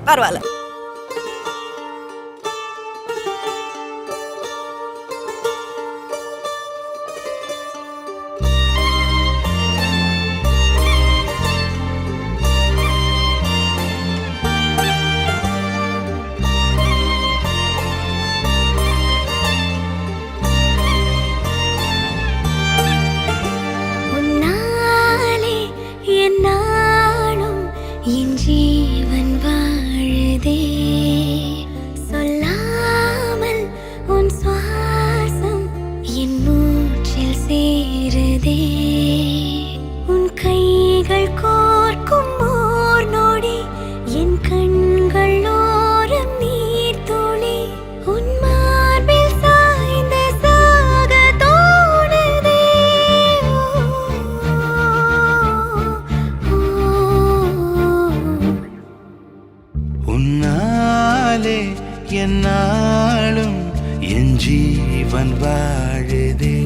பரவாயில்ல. உன்னாலே என்னாலும் என் ஜீவன் வாழுதே,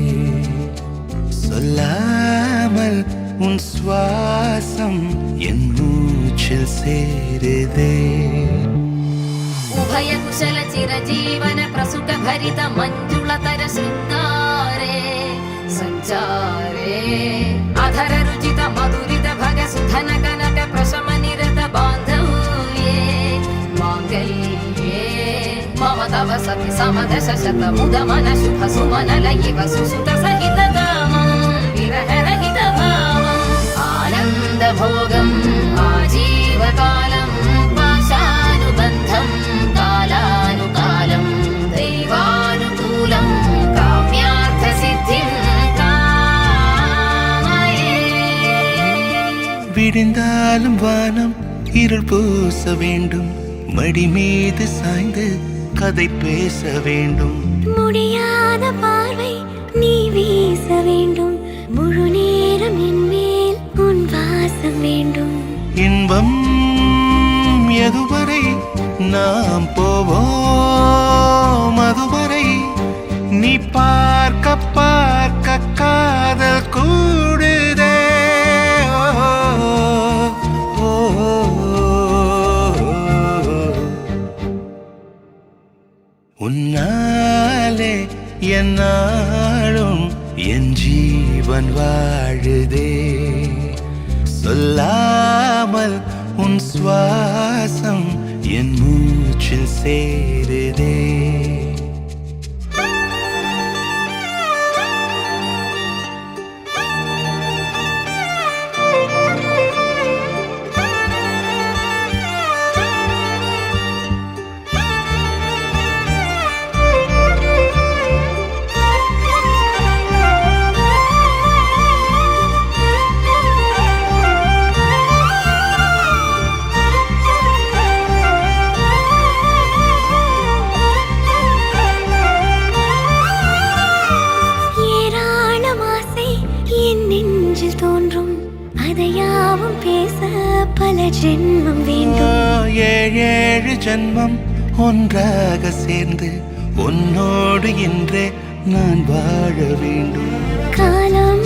சொல்லாமல் உன் சுவாசம் என் மூச்சில் சேருதே. உபய குசல சிரஜீவன பிரசுக பரித மஞ்சுளதர சிருங்காரே சஞ்சாரே அதர ருச்சித மதுரித भग सुधन कनक प्रशम निरत बान्धव्ये माङ्गल्ये मम तव सति समदश शत मुद मन शुभ सुमन लयिव सुसुत सहित कामं विरह रहित भावम् आनन्द भोगम् आजीवकालं पाशानुबन्धं कालानुकालं दैवानुकूलं काम्यार्थ सिद्धिं விடிந்தாலும் வானம் இருள் பூச வேண்டும், மடி மீது சாய்ந்து கதை பேச வேண்டும். முடியாத பார்வை நீ வீச வேண்டும், முழு நேரம் என் மேல் உன் வாசம் வேண்டும். இன்பம் எதுவரை நாம் போவோம், அதுவரை நீ பார்க்க பார்க்க காதல் கூடுதே. உன்னாலே என்னாலும் என் ஜீவன் வாழுதே, சொல்லாமல் உன் சுவாசம் என் மூச்சில் சேருதே. அதையாவும் பேச பல ஜென்மம் வேண்டும். ஏழு ஜென்மம் ஒன்றாக சேர்ந்து உன்னோடு இன்றே நான் வாழ வேண்டும். காலம்